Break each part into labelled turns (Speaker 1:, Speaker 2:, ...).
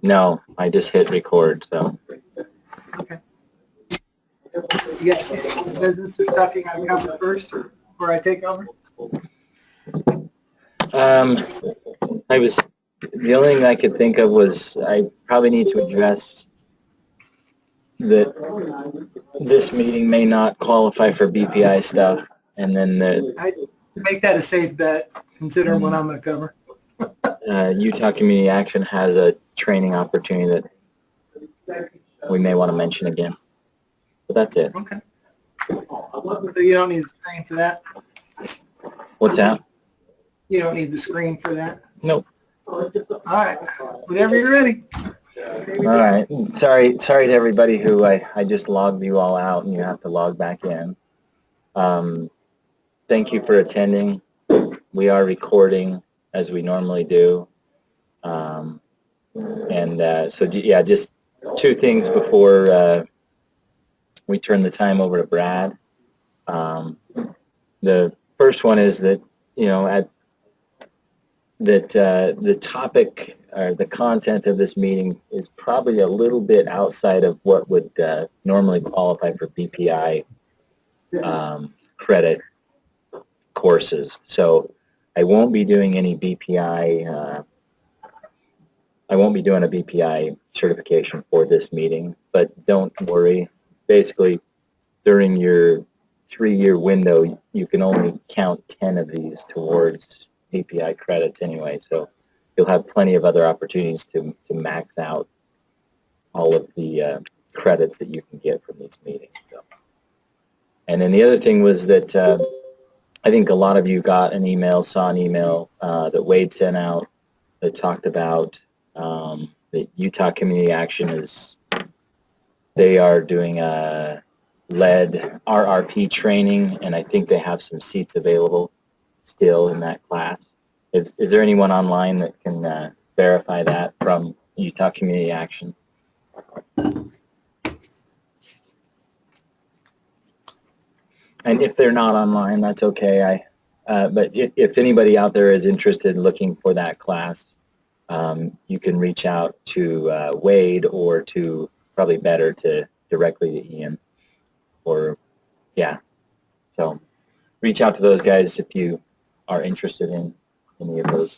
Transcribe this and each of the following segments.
Speaker 1: No, I just hit record, so.
Speaker 2: Okay. You got the business or stuff you got to cover first before I take over?
Speaker 1: The only thing I could think of was I probably need to address that this meeting may not qualify for BPI stuff, and then
Speaker 2: I make that a safe bet, considering what I'm going to cover.
Speaker 1: Utah Community Action has a training opportunity that we may want to mention again. But that's it.
Speaker 2: Okay. So you don't need the screen for that?
Speaker 1: What's that?
Speaker 2: You don't need the screen for that?
Speaker 1: Nope.
Speaker 2: All right. Whenever you're ready.
Speaker 1: All right. Sorry to everybody who I just logged you all out and you have to log back in. Thank you for attending. We are recording as we normally do. So yeah, just two things before we turn the time over to Brad. The first one is that, you know, the topic or the content of this meeting is probably a little bit outside of what would normally qualify for BPI credit courses. So I won't be doing any BPI. I won't be doing a BPI certification for this meeting, but don't worry. Basically, during your 3-year window, you can only count 10 of these towards BPI credits anyway, so you'll have plenty of other opportunities to max out all of the credits that you can get from these meetings. So. And then the other thing was that I think a lot of you saw an email that Wade sent out that talked about the Utah Community Action they are doing a lead RRP training, and I think they have some seats available still in that class. Is there anyone online that can verify that from Utah Community Action? And if they're not online, that's okay. But if anybody out there is interested in looking for that class, you can reach out to Wade, or to probably better to directly to Ian. Or yeah, so reach out to those guys if you are interested in any of them.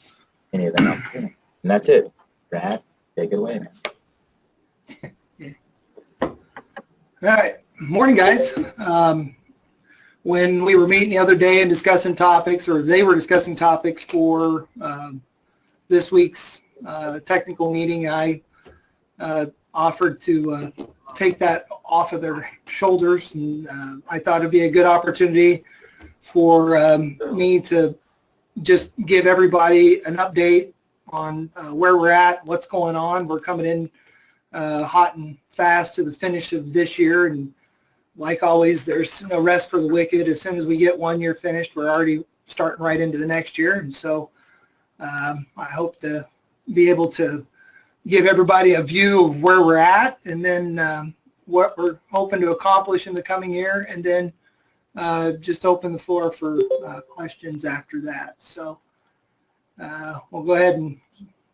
Speaker 1: And that's it. Brad, take it away, man.
Speaker 2: All right. Morning, guys. When we were meeting the other day and discussing topics, or they were discussing topics for this week's technical meeting, I offered to take that off of their shoulders, and I thought it'd be a good opportunity for me to just give everybody an update on where we're at, what's going on. We're coming in hot and fast to the finish of this year, and like always, there's no rest for the wicked. As soon as we get 1 year finished, we're already starting right into the next year, and so I hope to be able to give everybody a view of where we're at, and then what we're hoping to accomplish in the coming year, and then just open the floor for questions after that. So we'll go ahead and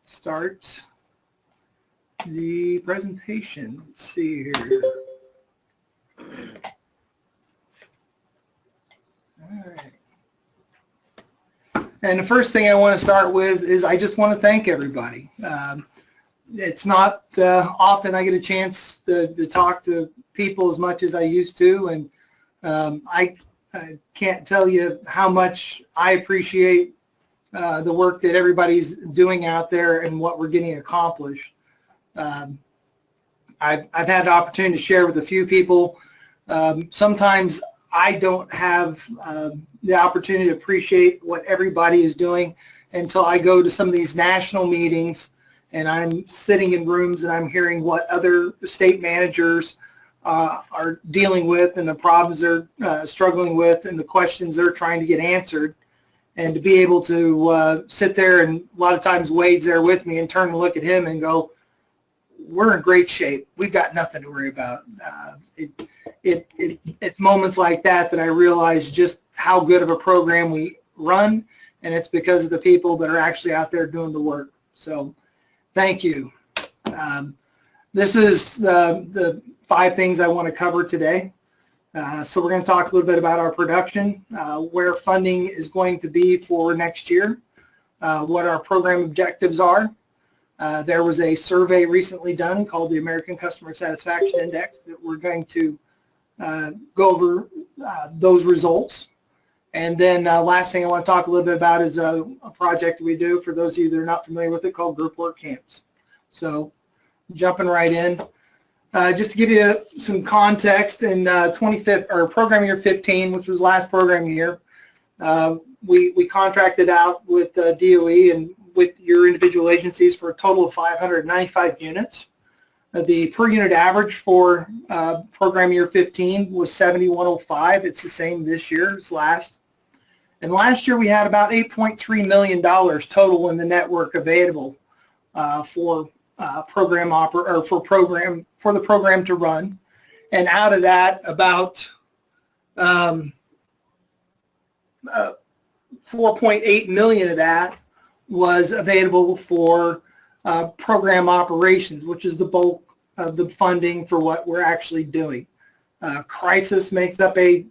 Speaker 2: start the presentation. Let's see here. All right. And the first thing I want to start with is I just want to thank everybody. It's not often I get a chance to talk to people as much as I used to, and I can't tell you how much I appreciate the work that everybody's doing out there and what we're getting accomplished. I've had the opportunity to share with a few people. Sometimes I don't have the opportunity to appreciate what everybody is doing until I go to some of these national meetings, and I'm sitting in rooms and I'm hearing what other state managers are dealing with, and the problems they're struggling with, and the questions they're trying to get answered. And to be able to sit there, and a lot of times Wade's there with me, and turn and look at him and go, we're in great shape. We've got nothing to worry about. It's moments like that that I realize just how good of a program we run, and it's because of the people that are actually out there doing the work. So thank you. This is the 5 things I want to cover today. So we're going to talk a little bit about our production, where funding is going to be for next year, what our program objectives are. There was a survey recently done called the American Customer Satisfaction Index that we're going to go over those results. And then last thing I want to talk a little bit about is a project we do for those of you that are not familiar with it called group work camps. So jumping right in, just to give you some context, in 25th or program year 15, which was last program year, we contracted out with DOE and with your individual agencies for a total of 595 units. The per unit average for program year 15 was 7105. It's the same this year as last. And last year we had about $8.3 million total in the network available for the program to run. And out of that, about 4.8 million of that was available for program operations, which is the bulk of the funding for what we're actually doing. Crisis makes up a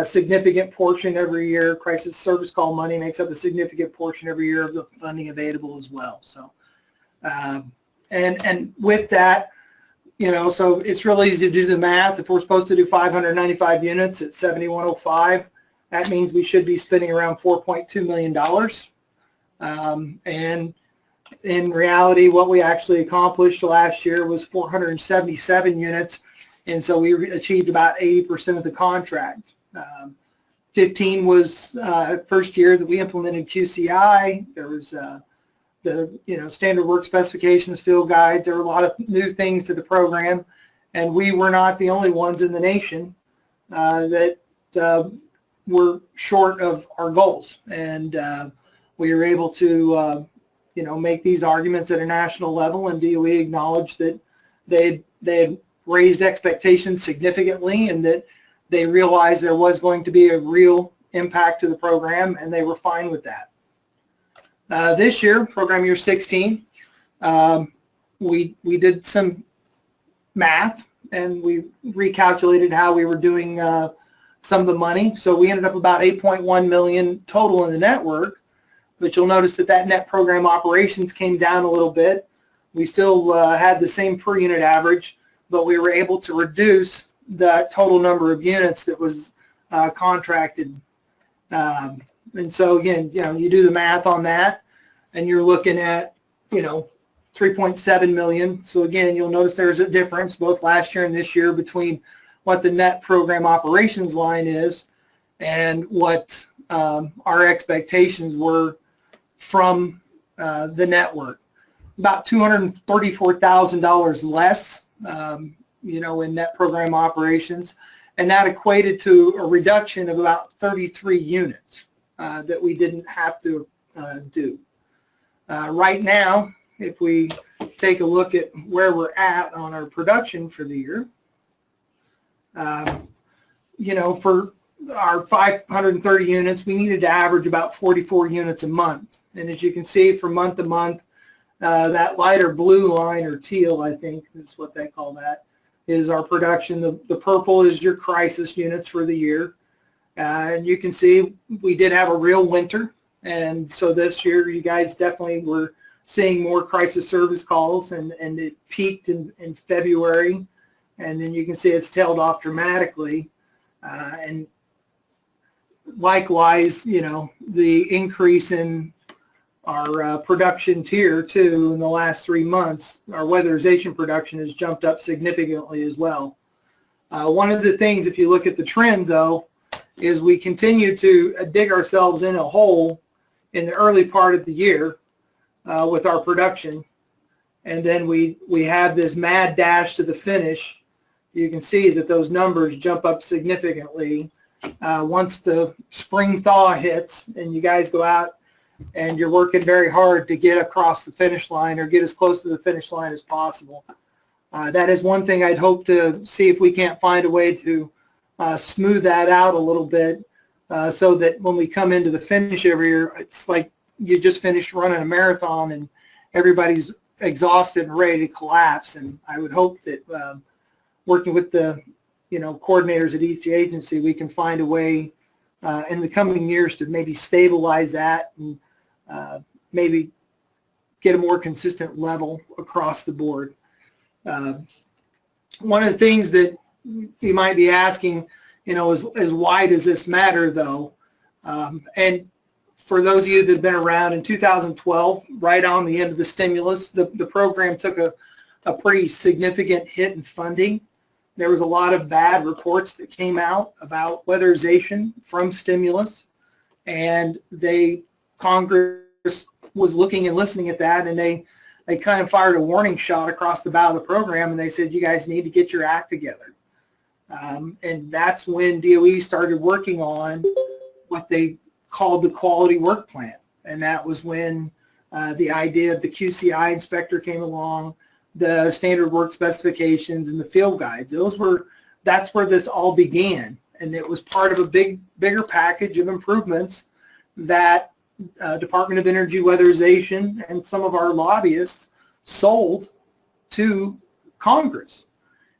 Speaker 2: significant portion every year. Crisis service call money makes up a significant portion every year of the funding available as well. So, and with that, you know, so it's real easy to do the math. If we're supposed to do 595 units at 7105, that means we should be spending around $4.2 million. And in reality, what we actually accomplished last year was 477 units, and so we achieved about 80% of the contract. 15 was first year that we implemented QCI. There was the standard work specifications, field guides. There were a lot of new things to the program, and we were not the only ones in the nation that were short of our goals. And we were able to make these arguments at a national level, and DOE acknowledged that they had raised expectations significantly and that they realized there was going to be a real impact to the program, and they were fine with that. This year, program year 16, we did some math and we recalculated how we were doing some of the money. So we ended up about 8.1 million total in the network, but you'll notice that net program operations came down a little bit. We still had the same per unit average, but we were able to reduce the total number of units that was contracted. And so again, you do the math on that, and you're looking at 3.7 million. So again, you'll notice there's a difference both last year and this year between what the net program operations line is and what our expectations were from the network. About $234,000 less, in net program operations, and that equated to a reduction of about 33 units that we didn't have to do. Right now, if we take a look at where we're at on our production for the year, for our 530 units, we needed to average about 44 units a month. And as you can see, from month to month, that lighter blue line, or teal, I think is what they call that, is our production. The purple is your crisis units for the year. And you can see we did have a real winter. And so this year, you guys definitely were seeing more crisis service calls, and it peaked in February. And then you can see it's tailed off dramatically. And likewise, the increase in our production tier 2 in the last 3 months, our weatherization production has jumped up significantly as well. One of the things, if you look at the trend, though, is we continue to dig ourselves in a hole in the early part of the year with our production, and then we have this mad dash to the finish. You can see that those numbers jump up significantly once the spring thaw hits and you guys go out and you're working very hard to get across the finish line or get as close to the finish line as possible. That is one thing I'd hope to see if we can't find a way to smooth that out a little bit so that when we come into the finish every year, it's like you just finished running a marathon and everybody's exhausted and ready to collapse. And I would hope that working with the coordinators at each agency, we can find a way in the coming years to maybe stabilize that and maybe get a more consistent level across the board. One of the things that you might be asking, is why does this matter, though? And for those of you that have been around, in 2012, right on the end of the stimulus, the program took a pretty significant hit in funding. There was a lot of bad reports that came out about weatherization from stimulus, and Congress was looking and listening at that, and they kind of fired a warning shot across the bow of the program, and they said, you guys need to get your act together. And that's when DOE started working on what they called the quality work plan. And that was when the idea of the QCI inspector came along, the standard work specifications, and the field guides. That's where this all began. And it was part of a bigger package of improvements that Department of Energy Weatherization and some of our lobbyists sold to Congress.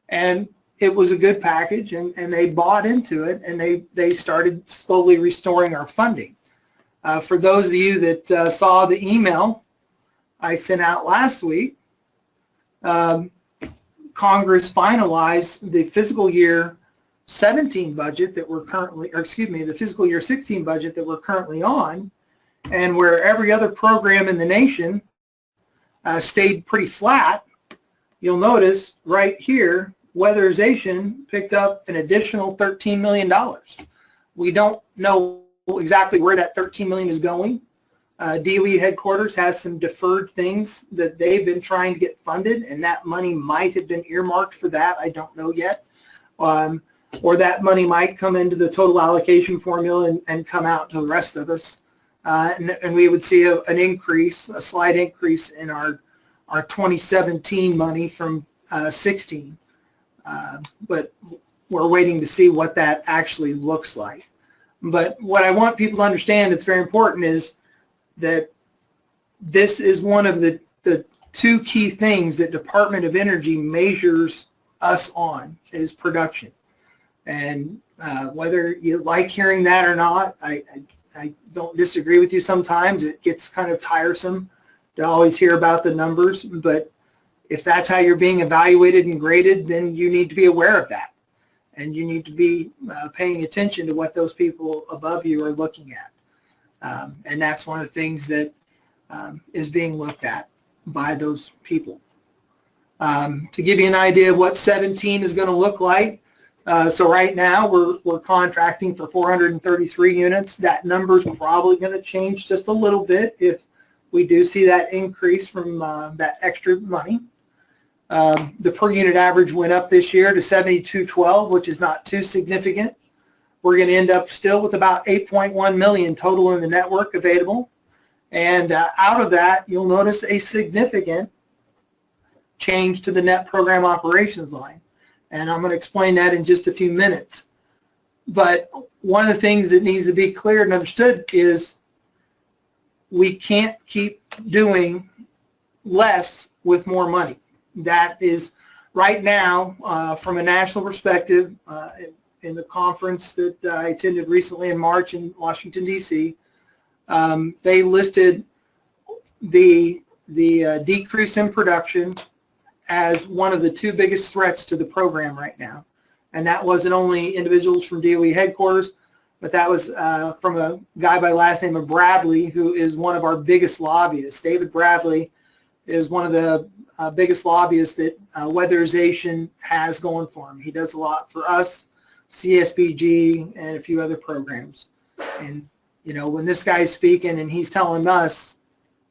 Speaker 2: And it was a good package, and they bought into it, and they started slowly restoring our funding. For those of you that saw the email I sent out last week, Congress finalized the fiscal year 17 budget that we're currently, the fiscal year 16 budget that we're currently on, and where every other program in the nation stayed pretty flat. You'll notice right here, weatherization picked up an additional $13 million. We don't know exactly where that $13 million is going. DOE headquarters has some deferred things that they've been trying to get funded, and that money might have been earmarked for that. I don't know yet. Or that money might come into the total allocation formula and come out to the rest of us. And we would see an increase, a slight increase in our 2017 money from 16. But we're waiting to see what that actually looks like. But what I want people to understand that's very important is that this is one of the two key things that Department of Energy measures us on, is production. And whether you like hearing that or not, I don't disagree with you sometimes. It gets kind of tiresome to always hear about the numbers, but if that's how you're being evaluated and graded, then you need to be aware of that. And you need to be paying attention to what those people above you are looking at. And that's one of the things that is being looked at by those people. To give you an idea of what 17 is going to look like, so right now we're contracting for 433 units. That number is probably going to change just a little bit if we do see that increase from that extra money. The per unit average went up this year to 7212, which is not too significant. We're going to end up still with about 8.1 million total in the network available. And out of that, you'll notice a significant change to the net program operations line. And I'm going to explain that in just a few minutes. But one of the things that needs to be clear and understood is we can't keep doing less with more money. That is right now, from a national perspective, in the conference that I attended recently in March in Washington, D.C., they listed the decrease in production as one of the two biggest threats to the program right now. And that wasn't only individuals from DOE headquarters, but that was from a guy by last name of Bradley, who is one of our biggest lobbyists. David Bradley is one of the biggest lobbyists that Weatherization has going for him. He does a lot for us, CSBG, and a few other programs. And, when this guy's speaking and he's telling us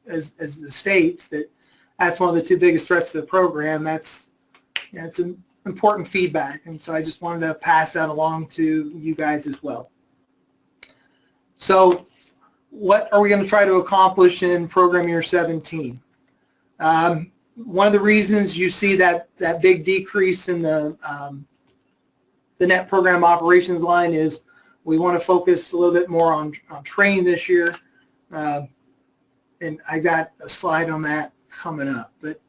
Speaker 2: as the states that that's one of the two biggest threats to the program, it's an important feedback. And so I just wanted to pass that along to you guys as well. So what are we going to try to accomplish in program year 17? One of the reasons you see that big decrease in the net program operations line is we want to focus a little bit more on training this year. And I got a slide on that coming up. But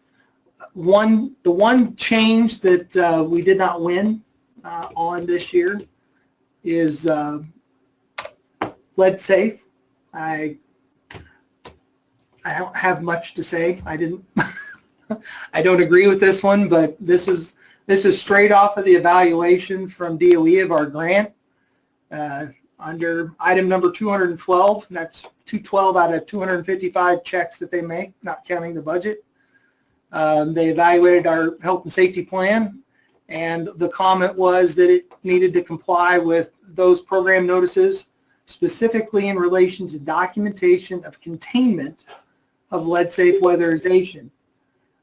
Speaker 2: the one change that we did not win on this year is lead safe. I don't have much to say. I don't agree with this one, but this is straight off of the evaluation from DOE of our grant. Under item number 212, and that's 212 out of 255 checks that they make, not counting the budget. They evaluated our health and safety plan, and the comment was that it needed to comply with those program notices, specifically in relation to documentation of containment of lead-safe weatherization.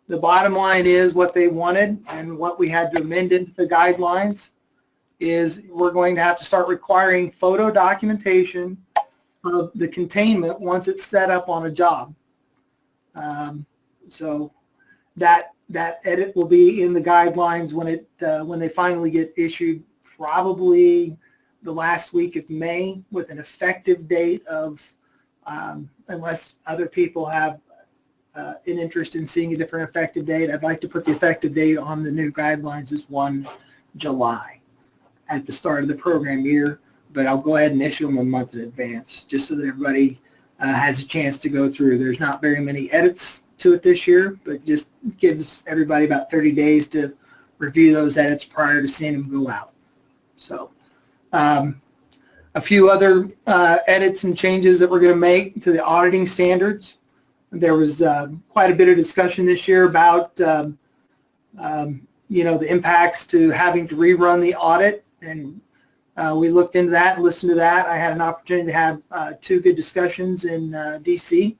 Speaker 2: The bottom line is what they wanted and what we had to amend into the guidelines is we're going to have to start requiring photo documentation of the containment once it's set up on a job. So that edit will be in the guidelines when they finally get issued, probably the last week of May, with an effective date of, unless other people have an interest in seeing a different effective date, I'd like to put the effective date on the new guidelines as 1 July at the start of the program year, but I'll go ahead and issue them a month in advance just so that everybody has a chance to go through. There's not very many edits to it this year, but just gives everybody about 30 days to review those edits prior to seeing them go out. So a few other edits and changes that we're going to make to the auditing standards. There was quite a bit of discussion this year about the impacts to having to rerun the audit, and we looked into that and listened to that. I had an opportunity to have 2 good discussions in DC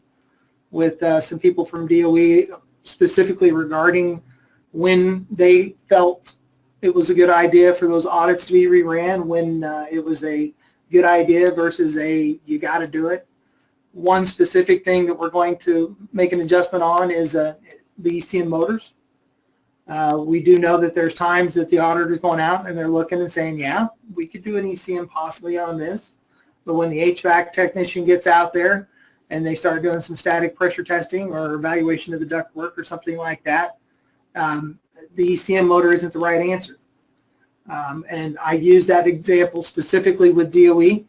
Speaker 2: with some people from DOE, specifically regarding when they felt it was a good idea for those audits to be reran, when it was a good idea versus you got to do it. One specific thing that we're going to make an adjustment on is the ECM motors. We do know that there's times that the auditor's going out and they're looking and saying, yeah, we could do an ECM possibly on this. But when the HVAC technician gets out there and they start doing some static pressure testing or evaluation of the ductwork or something like that, the ECM motor isn't the right answer. And I use that example specifically with DOE.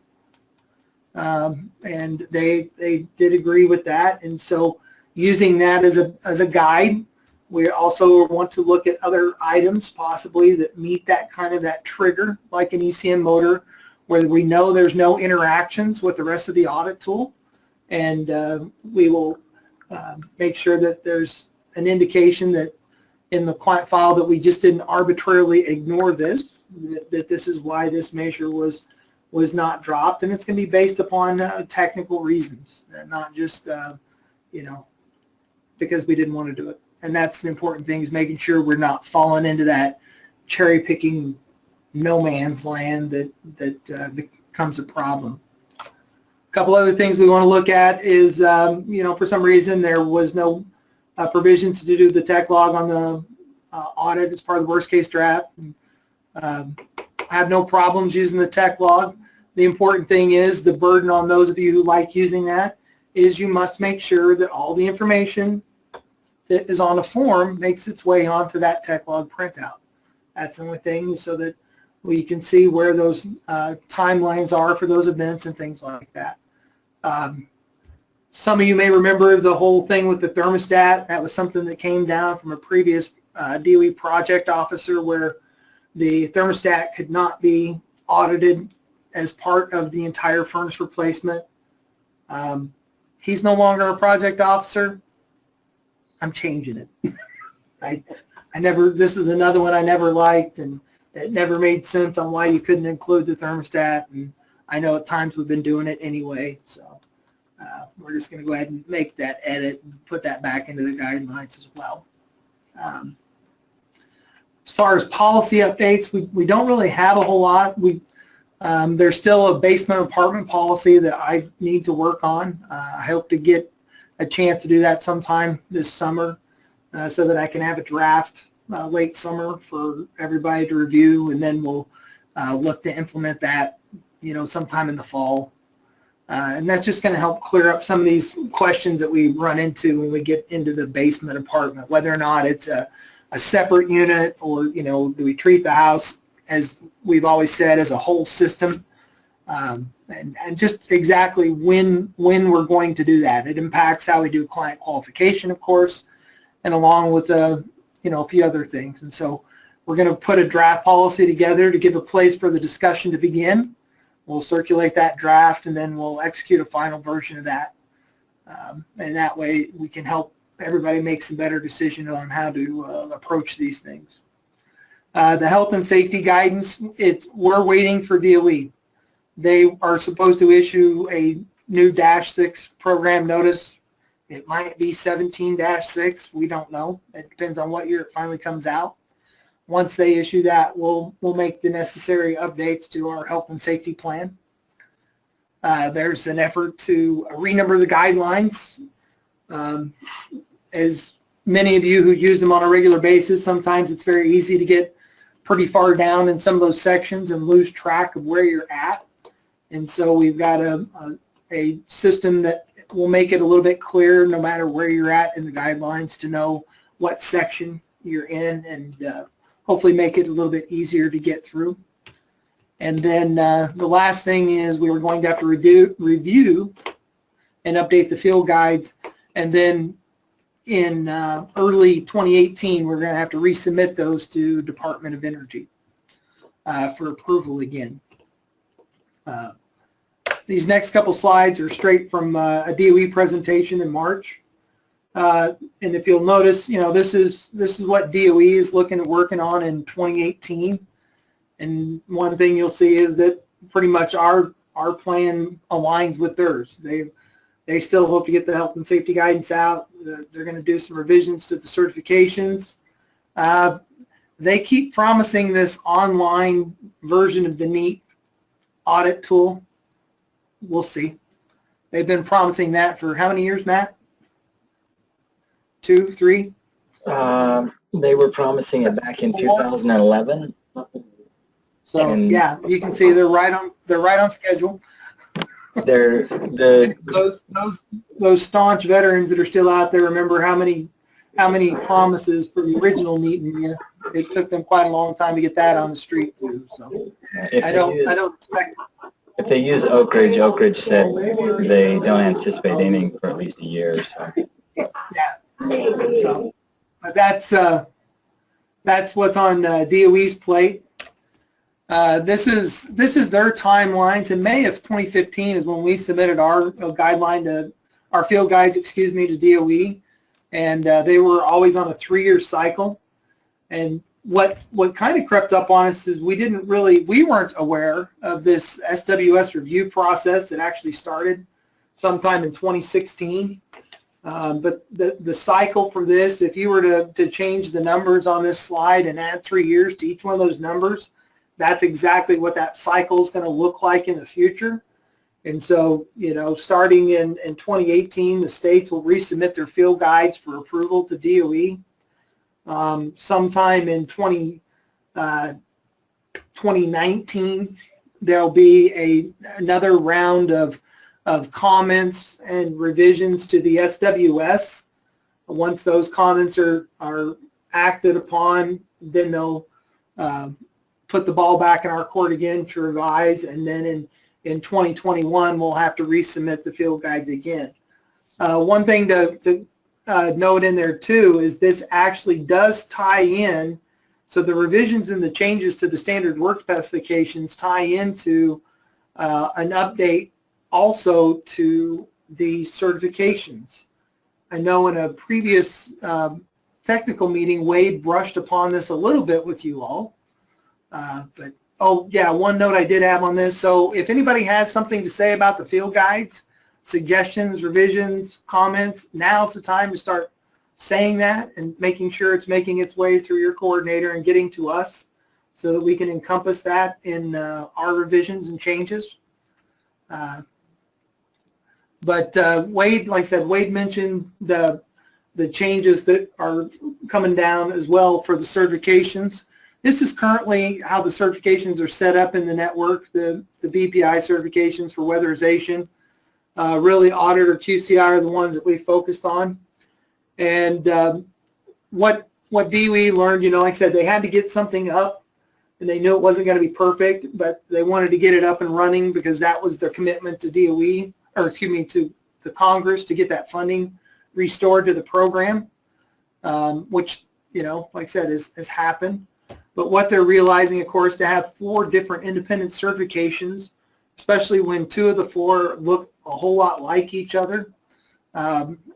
Speaker 2: And they did agree with that. And so using that as a guide, we also want to look at other items possibly that meet that that trigger, like an ECM motor, where we know there's no interactions with the rest of the audit tool. And we will make sure that there's an indication that in the client file that we just didn't arbitrarily ignore this, that this is why this measure was not dropped, and it's going to be based upon technical reasons, and not just because we didn't want to do it. And that's the important thing, is making sure we're not falling into that cherry picking no man's land that becomes a problem. A couple other things we want to look at is for some reason there was no provisions to do the tech log on the audit as part of the worst case draft. I have no problems using the tech log. The important thing is the burden on those of you who like using that is you must make sure that all the information that is on a form makes its way onto that tech log printout. That's the only thing, so that we can see where those timelines are for those events and things like that. Some of you may remember the whole thing with the thermostat. That was something that came down from a previous DOE project officer, where the thermostat could not be audited as part of the entire furnace replacement. He's no longer a project officer. I'm changing it. This is another one I never liked, and it never made sense on why you couldn't include the thermostat. And I know at times we've been doing it anyway, so we're just going to go ahead and make that edit and put that back into the guidelines as well. As far as policy updates, we don't really have a whole lot. There's still a basement apartment policy that I need to work on. I hope to get a chance to do that sometime this summer, so that I can have a draft late summer for everybody to review, and then we'll look to implement that, sometime in the fall. And that's just going to help clear up some of these questions that we run into when we get into the basement apartment, whether or not it's a separate unit, or, you know, do we treat the house, as we've always said, as a whole system, and just exactly when we're going to do that. It impacts how we do client qualification, of course, and along with you know, a few other things. And so we're going to put a draft policy together to give a place for the discussion to begin. We'll circulate that draft, and then we'll execute a final version of that. And that way we can help everybody make some better decisions on how to approach these things. The health and safety guidance, we're waiting for DOE. They are supposed to issue a new -6 program notice. It might be 17-6. We don't know. It depends on what year it finally comes out. Once they issue that, we'll make the necessary updates to our health and safety plan. There's an effort to renumber the guidelines. As many of you who use them on a regular basis, sometimes it's very easy to get pretty far down in some of those sections and lose track of where you're at. And so we've got a system that will make it a little bit clearer, no matter where you're at in the guidelines, to know what section you're in, and hopefully make it a little bit easier to get through. And then the last thing is we were going to have to review and update the field guides, and then in early 2018 we're going to have to resubmit those to Department of Energy for approval again. These next couple slides are straight from a DOE presentation in March. And if you'll notice, you know, this is what DOE is looking at working on in 2018. And one thing you'll see is that pretty much our plan aligns with theirs. They still hope to get the health and safety guidance out. They're going to do some revisions to the certifications. They keep promising this online version of the NEAT audit tool. We'll see. They've been promising that for how many years, Matt? 2, 3?
Speaker 1: They were promising it back in 2011.
Speaker 2: So
Speaker 1: and
Speaker 2: yeah, you can see they're right on schedule.
Speaker 1: They're
Speaker 2: those staunch veterans that are still out there remember how many promises for the original NEAT, and it took them quite a long time to get that on the street too. So I don't expect.
Speaker 1: If they use Oak Ridge said they don't anticipate anything for at least a year or so.
Speaker 2: Yeah. So, but that's what's on DOE's plate. This is their timelines. In May of 2015 is when we submitted our field guides, to DOE, and they were always on a 3-year cycle. And what kind of crept up on us is we weren't aware of this SWS review process that actually started sometime in 2016. But the cycle for this, if you were to change the numbers on this slide and add 3 years to each one of those numbers, that's exactly what that cycle is going to look like in the future. And so, you know, starting in 2018, the states will resubmit their field guides for approval to DOE. Sometime in 2019, there'll be another round of comments and revisions to the SWS. Once those comments are acted upon, then they'll put the ball back in our court again to revise, and then in 2021 we'll have to resubmit the field guides again. One thing to note in there too is this actually does tie in, so the revisions and the changes to the standard work specifications tie into an update also to the certifications. I know in a previous technical meeting, Wade brushed upon this a little bit with you all. But, oh yeah, one note I did have on this. So if anybody has something to say about the field guides, suggestions, revisions, comments, now's the time to start saying that and making sure it's making its way through your coordinator and getting to us so that we can encompass that in our revisions and changes. But Wade, like I said, Wade mentioned the changes that are coming down as well for the certifications. This is currently how the certifications are set up in the network, the BPI certifications for weatherization. Really, audit or QCI are the ones that we focused on. And what DOE learned, like I said, they had to get something up, and they knew it wasn't going to be perfect, but they wanted to get it up and running because that was their commitment to DOE, or excuse me, to the Congress, to get that funding restored to the program, which, like I said, has happened. But what they're realizing, of course, to have 4 different independent certifications, especially when 2 of the 4 look a whole lot like each other,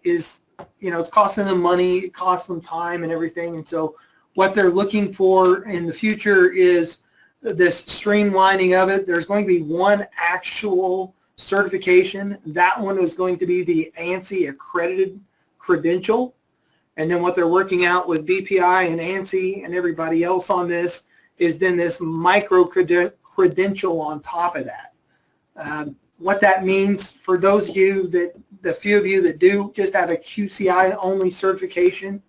Speaker 2: is, it's costing them money, it costs them time and everything. And so what they're looking for in the future is this streamlining of it. There's going to be one actual certification. That one is going to be the ANSI accredited credential. And then what they're working out with BPI and ANSI and everybody else on this is then this micro credential on top of that. What that means for those of you the few of you that do just have a QCI only certification,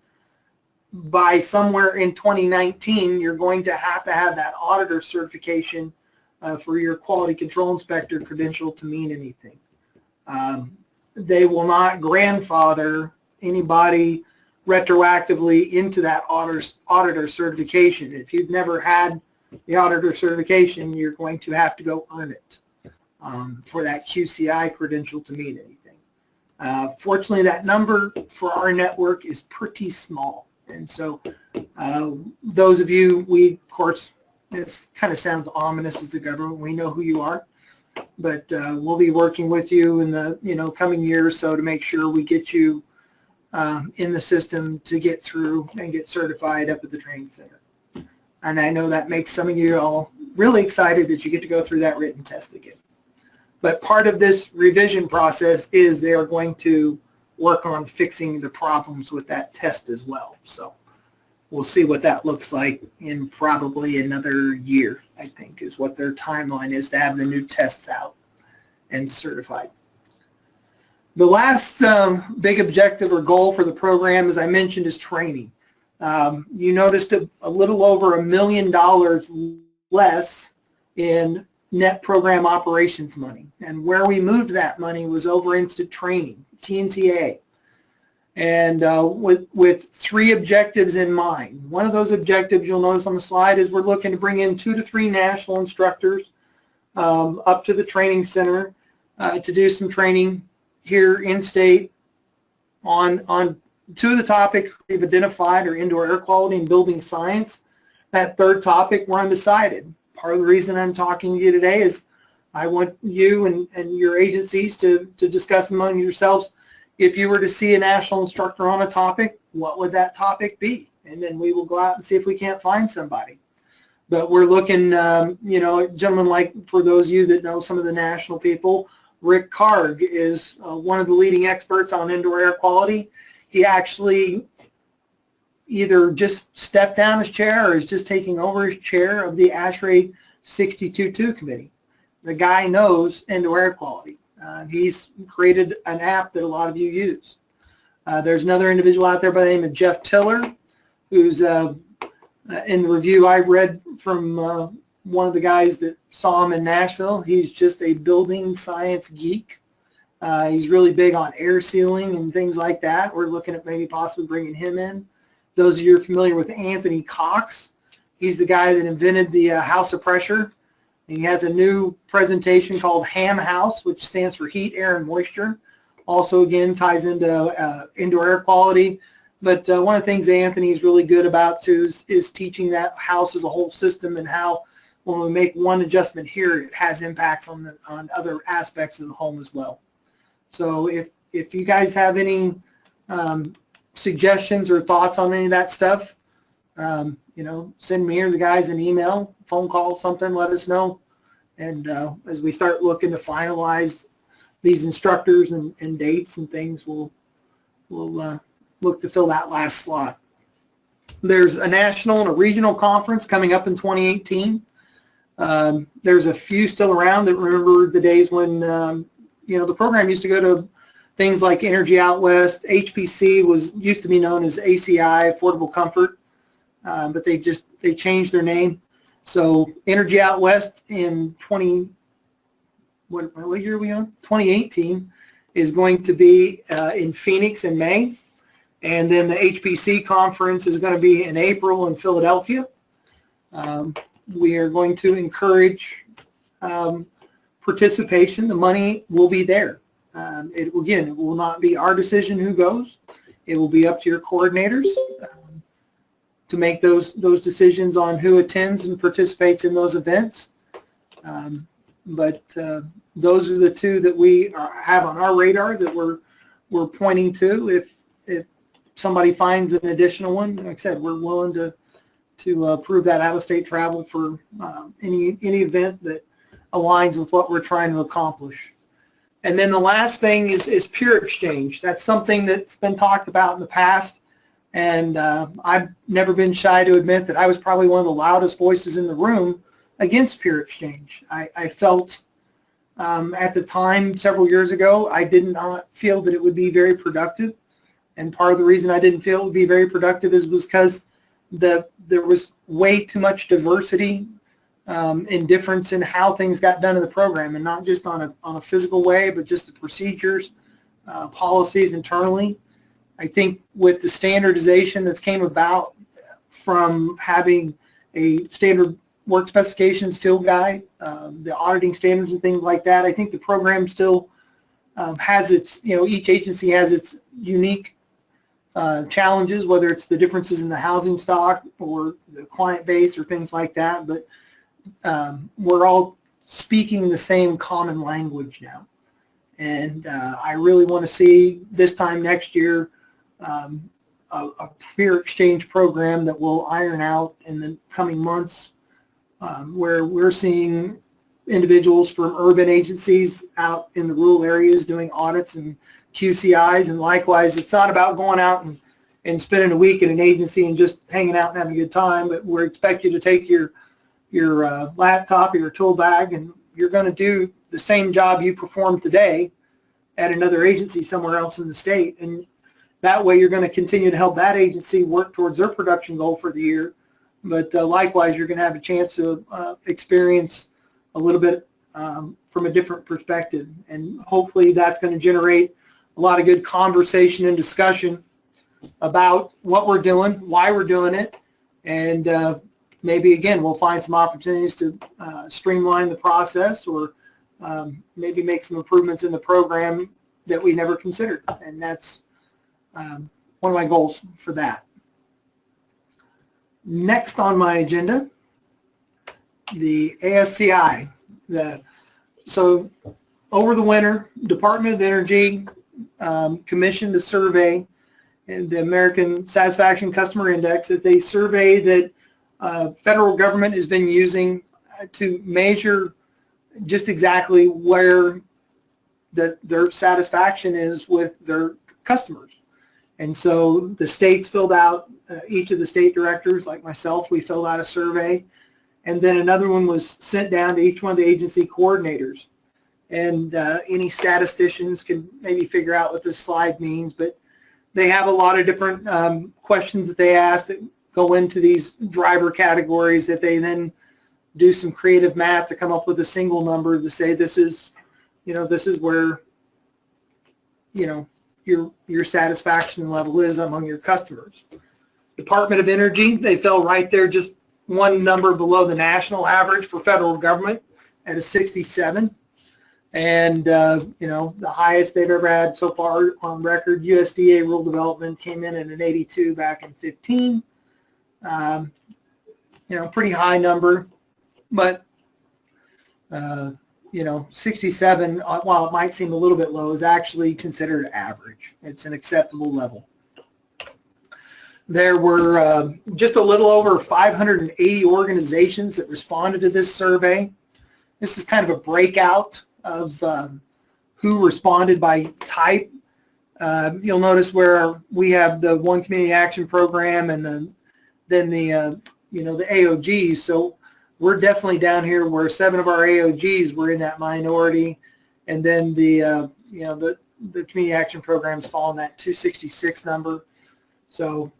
Speaker 2: by somewhere in 2019, you're going to have that auditor certification for your quality control inspector credential to mean anything. They will not grandfather anybody retroactively into that auditor certification. If you've never had the auditor certification, you're going to have to go earn it for that QCI credential to mean anything. Fortunately, that number for our network is pretty small. And so those of you, of course, it kind of sounds ominous as the government. We know who you are, but we'll be working with you in the coming year or so to make sure we get you in the system to get through and get certified up at the training center. And I know that makes some of you all really excited that you get to go through that written test again. But part of this revision process is they are going to work on fixing the problems with that test as well. So we'll see what that looks like in probably another year, I think, is what their timeline is to have the new tests out and certified. The last big objective or goal for the program, as I mentioned, is training. You noticed a little over $1 million less in net program operations money. And where we moved that money was over into training, TNTA. And with 3 objectives in mind. One of those objectives you'll notice on the slide is we're looking to bring in 2 to 3 national instructors up to the training center to do some training here in state on 2 of the topics we've identified are indoor air quality and building science. That 3rd topic we're undecided. Part of the reason I'm talking to you today is I want you and your agencies to discuss among yourselves, if you were to see a national instructor on a topic, what would that topic be? And then we will go out and see if we can't find somebody. But we're looking, gentlemen, like for those of you that know some of the national people, Rick Karg is one of the leading experts on indoor air quality. He actually either just stepped down his chair or is just taking over his chair of the ASHRAE 62.2 committee. The guy knows indoor air quality. He's created an app that a lot of you use. There's another individual out there by the name of Jeff Tiller, who's in the review I read from one of the guys that saw him in Nashville. He's just a building science geek. He's really big on air sealing and things like that. We're looking at maybe possibly bringing him in. Those of you who are familiar with Anthony Cox, he's the guy that invented the House of Pressure. He has a new presentation called HAM House, which stands for heat, air, and moisture. Also, again, ties into indoor air quality. But one of the things Anthony is really good about, too, is teaching that house as a whole system and how when we make one adjustment here, it has impacts on other aspects of the home as well. So if you guys have any suggestions or thoughts on any of that stuff, send me or the guys an email, phone call, something, let us know. And as we start looking to finalize these instructors and dates and things, we'll look to fill that last slot. There's a national and a regional conference coming up in 2018. There's a few still around that remember the days when, the program used to go to things like Energy Out West. HPC used to be known as ACI, Affordable Comfort, but they changed their name. So Energy Out West in what year are we on? 2018 is going to be in Phoenix in May. And then the HPC conference is going to be in April in Philadelphia. We are going to encourage participation. The money will be there. It will not be our decision who goes. It will be up to your coordinators to make those decisions on who attends and participates in those events. But those are the two that we have on our radar that we're pointing to. If somebody finds an additional one, like I said, we're willing to approve that out-of-state travel for any event that aligns with what we're trying to accomplish. And then the last thing is peer exchange. That's something that's been talked about in the past, and I've never been shy to admit that I was probably one of the loudest voices in the room against peer exchange. I felt at the time, several years ago, I did not feel that it would be very productive. And part of the reason I didn't feel it would be very productive was because there was way too much diversity and difference in how things got done in the program, and not just on a physical way, but just the procedures, policies internally. I think with the standardization that's came about from having a standard work specifications field guide, the auditing standards and things like that, I think the program still has its, each agency has its unique challenges, whether it's the differences in the housing stock or the client base or things like that, but we're all speaking the same common language now. And I really want to see this time next year a peer exchange program that will iron out in the coming months, where we're seeing individuals from urban agencies out in the rural areas doing audits and QCIs, and likewise, it's not about going out and spending a week at an agency and just hanging out and having a good time, but we expect you to take your laptop or your tool bag, and you're going to do the same job you performed today at another agency somewhere else in the state, and that way you're going to continue to help that agency work towards their production goal for the year, but likewise you're going to have a chance to experience a little bit from a different perspective, and hopefully that's going to generate a lot of good conversation and discussion about what we're doing, why we're doing it, and maybe again we'll find some opportunities to streamline the process, or maybe make some improvements in the program that we never considered, and that's one of my goals for that. Next on my agenda, the ASCI. So over the winter, Department of Energy commissioned a survey, and the American Satisfaction Customer Index, that they survey that federal government has been using to measure just exactly where their satisfaction is with their customers. And so the states filled out, each of the state directors, like myself, we filled out a survey, and then another one was sent down to each one of the agency coordinators. And any statisticians can maybe figure out what this slide means, but they have a lot of different questions that they ask that go into these driver categories that they then do some creative math to come up with a single number to say this is where your satisfaction level is among your customers. Department of Energy, they fell right there, just one number below the national average for federal government at a 67. And the highest they've ever had so far on record, USDA rural development, came in at an 82 back in 15. Pretty high number, but 67, while it might seem a little bit low, is actually considered average. It's an acceptable level. There were just a little over 580 organizations that responded to this survey. This is kind of a breakout of who responded by type. You'll notice where we have the one community action program, and then the AOGs. So we're definitely down here where 7 of our AOGs were in that minority, and then the community action programs fall in that 266 number. So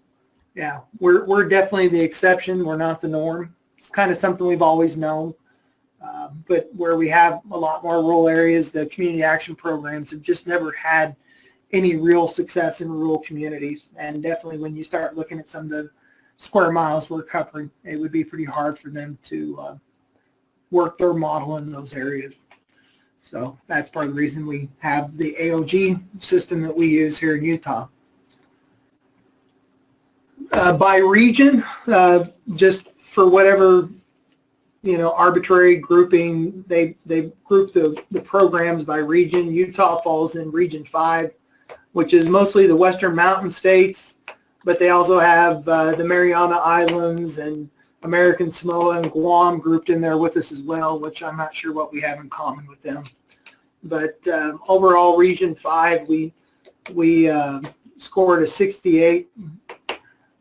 Speaker 2: yeah, we're definitely the exception. We're not the norm. It's kind of something we've always known. But where we have a lot more rural areas, the community action programs have just never had any real success in rural communities. And definitely when you start looking at some of the square miles we're covering, it would be pretty hard for them to work their model in those areas. So that's part of the reason we have the AOG system that we use here in Utah. By region, just for whatever, arbitrary grouping, they group the programs by region. Utah falls in Region 5, which is mostly the Western Mountain states, but they also have the Mariana Islands and American Samoa and Guam grouped in there with us as well, which I'm not sure what we have in common with them. But overall, Region 5, we scored a 68,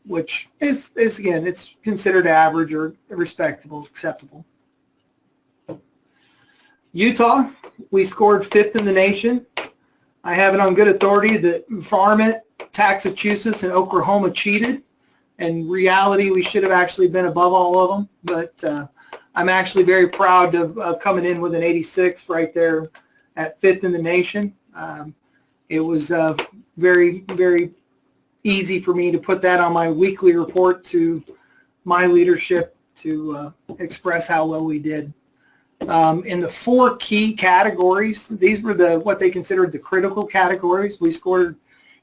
Speaker 2: which is again, it's considered average or respectable, acceptable. Utah, we scored 5th in the nation. I have it on good authority that Varmint, Massachusetts, and Oklahoma cheated. In reality, we should have actually been above all of them, but I'm actually very proud of coming in with an 86 right there at 5th in the nation. It was very, very easy for me to put that on my weekly report to my leadership to express how well we did. In the 4 key categories, these were what they considered the critical categories. We scored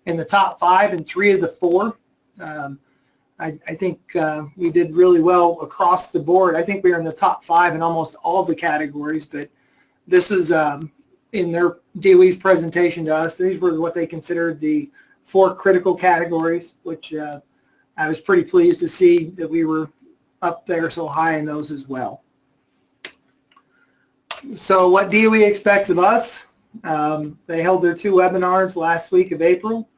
Speaker 2: in the top 5 in 3 of the 4. I think we did really well across the board. I think we were in the top 5 in almost all of the categories, but this is in their DOE's presentation to us. These were what they considered the 4 critical categories, which I was pretty pleased to see that we were up there so high in those as well. So what DOE expects of us, they held their 2 webinars last week of April,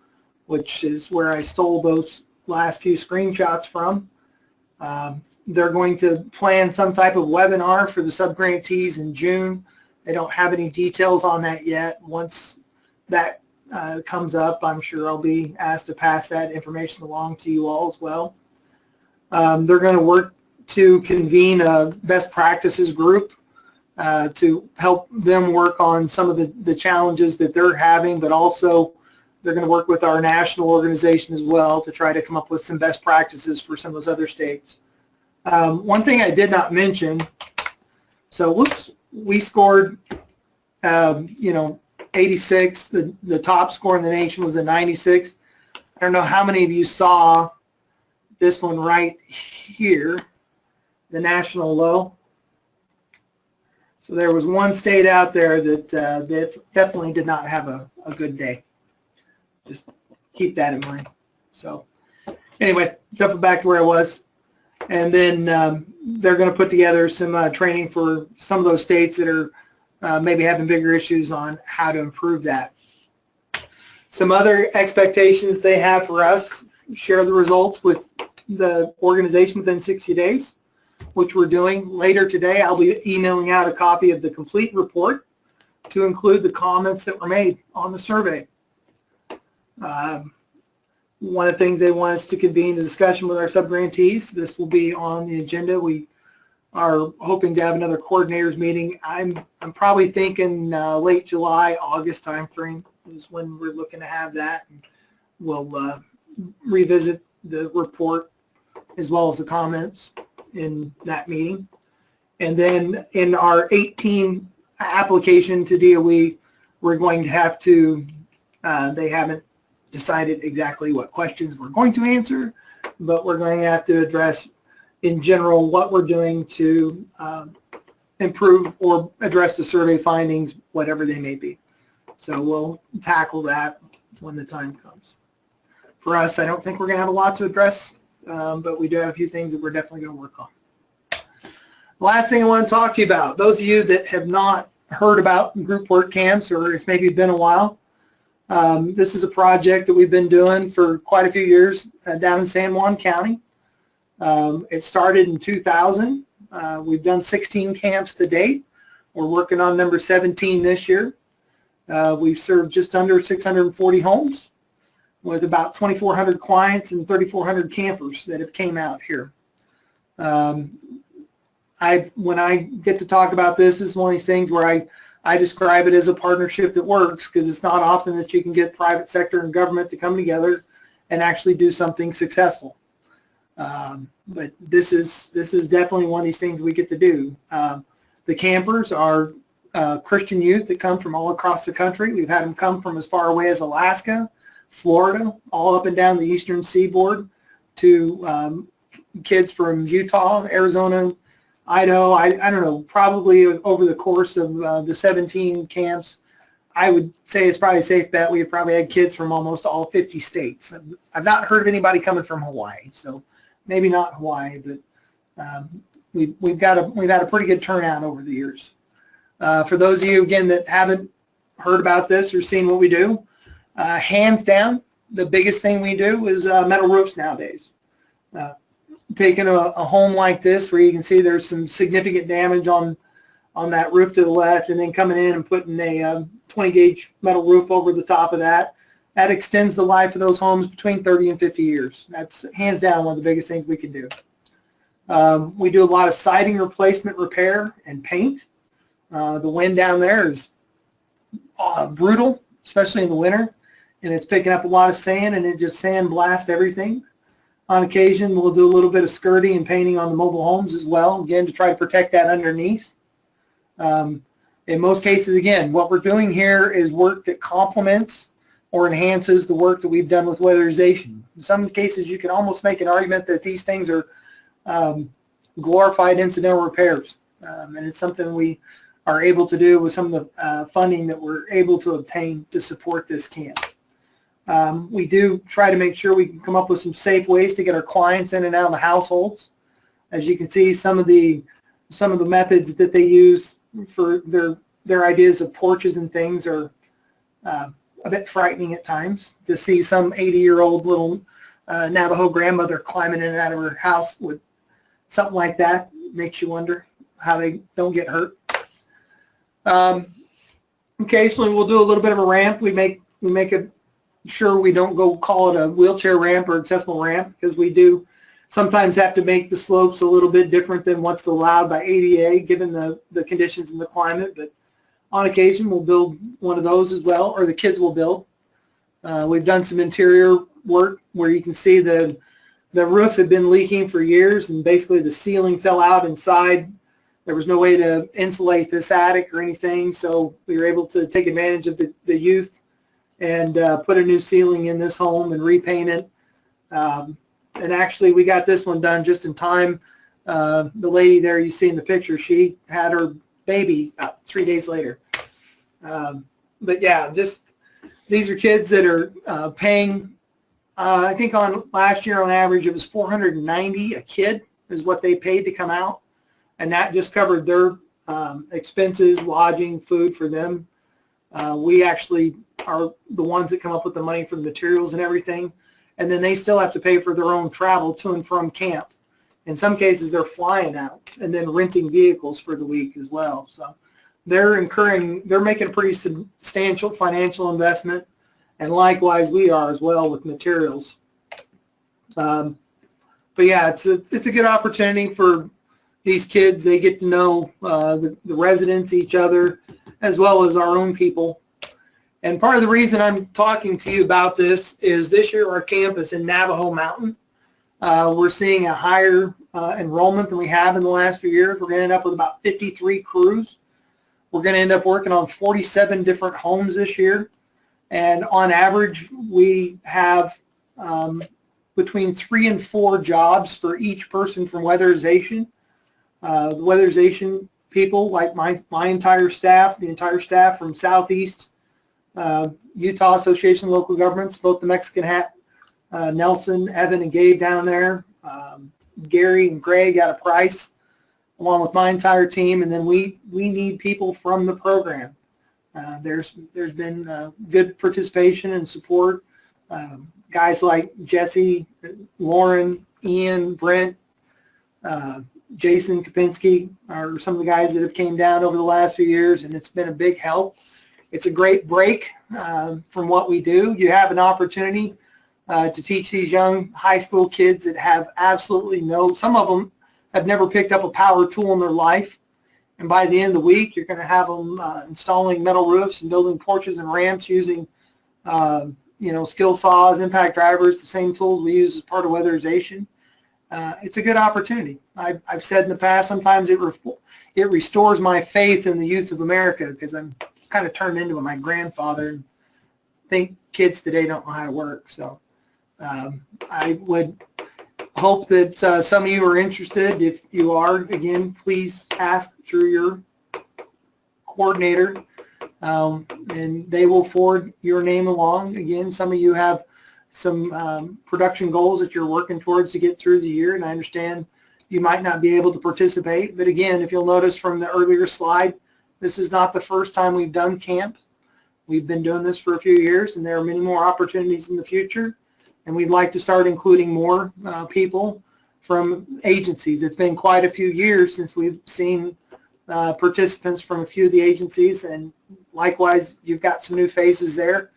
Speaker 2: which is where I stole those last few screenshots from. They're going to plan some type of webinar for the subgrantees in June. They don't have any details on that yet. Once that comes up, I'm sure I'll be asked to pass that information along to you all as well. They're going to work to convene a best practices group to help them work on some of the challenges that they're having, but also they're going to work with our national organization as well to try to come up with some best practices for some of those other states. One thing I did not mention, so we scored, 86. The top score in the nation was a 96. I don't know how many of you saw this one right here, the national low. So there was one state out there that definitely did not have a good day. Just keep that in mind. So anyway, jumping back to where I was. And then they're going to put together some training for some of those states that are maybe having bigger issues on how to improve that. Some other expectations they have for us: share the results with the organization within 60 days, which we're doing. Later today, I'll be emailing out a copy of the complete report to include the comments that were made on the survey. One of the things they want us to convene a discussion with our subgrantees. This will be on the agenda. We are hoping to have another coordinators meeting. I'm probably thinking late July, August timeframe is when we're looking to have that. We'll revisit the report as well as the comments in that meeting. And then in our 18 application to DOE, we're going to have to, they haven't decided exactly what questions we're going to answer, but we're going to have to address in general what we're doing to improve or address the survey findings, whatever they may be. So we'll tackle that when the time comes. For us, I don't think we're going to have a lot to address, but we do have a few things that we're definitely going to work on. The last thing I want to talk to you about, those of you that have not heard about group work camps, or it's maybe been a while, this is a project that we've been doing for quite a few years down in San Juan County. It started in 2000. We've done 16 camps to date. We're working on number 17 this year. We've served just under 640 homes with about 2,400 clients and 3,400 campers that have came out here. when I get to talk about this is one of these things where I describe it as a partnership that works, because it's not often that you can get private sector and government to come together and actually do something successful. But this is definitely one of these things we get to do. The campers are Christian youth that come from all across the country. We've had them come from as far away as Alaska, Florida, all up and down the eastern seaboard, to kids from Utah, Arizona, Idaho. I don't know, probably over the course of the 17 camps, I would say it's probably a safe bet we have probably had kids from almost all 50 states. I've not heard of anybody coming from Hawaii, so maybe not Hawaii, but we've had a pretty good turnout over the years. For those of you, again, that haven't heard about this or seen what we do, hands down, the biggest thing we do is metal roofs nowadays. Taking a home like this where you can see there's some significant damage on that roof to the left, and then coming in and putting a 20 gauge metal roof over the top of that extends the life of those homes between 30 and 50 years. That's hands down one of the biggest things we can do. We do a lot of siding replacement, repair, and paint. The wind down there is brutal, especially in the winter, and it's picking up a lot of sand, and it just sandblasts everything. On occasion, we'll do a little bit of skirting and painting on the mobile homes as well, again, to try to protect that underneath. In most cases, again, what we're doing here is work that complements or enhances the work that we've done with weatherization. In some cases, you can almost make an argument that these things are glorified incidental repairs, and it's something we are able to do with some of the funding that we're able to obtain to support this camp. We do try to make sure we can come up with some safe ways to get our clients in and out of the households. As you can see, some of the methods that they use for their ideas of porches and things are a bit frightening at times. To see some 80-year-old little Navajo grandmother climbing in and out of her house with something like that makes you wonder how they don't get hurt. Occasionally, we'll do a little bit of a ramp. We make sure we don't go call it a wheelchair ramp or accessible ramp, because we do sometimes have to make the slopes a little bit different than what's allowed by ADA given the conditions in the climate. But on occasion, we'll build one of those as well, or the kids will build. We've done some interior work where you can see the roof had been leaking for years, and basically the ceiling fell out inside. There was no way to insulate this attic or anything, so we were able to take advantage of the youth and put a new ceiling in this home and repaint it. And actually, we got this one done just in time. The lady there you see in the picture, she had her baby about 3 days later. But yeah, just these are kids that are paying, I think on last year on average it was $490 a kid is what they paid to come out. And that just covered their expenses, lodging, food for them. We actually are the ones that come up with the money for the materials and everything. And then they still have to pay for their own travel to and from camp. In some cases, they're flying out and then renting vehicles for the week as well. So they're making a pretty substantial financial investment. And likewise, we are as well with materials. But yeah, it's a good opportunity for these kids. They get to know the residents, each other, as well as our own people. And part of the reason I'm talking to you about this is this year our camp is in Navajo Mountain. We're seeing a higher enrollment than we have in the last few years. We're going to end up with about 53 crews. We're going to end up working on 47 different homes this year. And on average, we have between 3 and 4 jobs for each person from weatherization. The weatherization people, like my entire staff, the entire staff from Southeast Utah Association of Local Governments, both the Mexican Hat, Nelson, Evan, and Gabe down there, Gary and Greg out of Price, along with my entire team. And then we need people from the program. There's been good participation and support. Guys like Jesse, Lauren, Ian, Brent, Jason Kopinski are some of the guys that have came down over the last few years, and it's been a big help. It's a great break from what we do. You have an opportunity to teach these young high school kids that have absolutely some of them have never picked up a power tool in their life. And by the end of the week, you're going to have them installing metal roofs and building porches and ramps using, skill saws, impact drivers, the same tools we use as part of weatherization. It's a good opportunity. I've said in the past, sometimes it restores my faith in the youth of America, because I'm kind of turned into my grandfather and think kids today don't know how to work. So I would hope that some of you are interested. If you are, again, please ask through your coordinator, and they will forward your name along. Again, some of you have some production goals that you're working towards to get through the year, and I understand you might not be able to participate. But again, if you'll notice from the earlier slide, this is not the first time we've done camp. We've been doing this for a few years, and there are many more opportunities in the future. And we'd like to start including more people from agencies. It's been quite a few years since we've seen participants from a few of the agencies, and likewise, you've got some new faces there.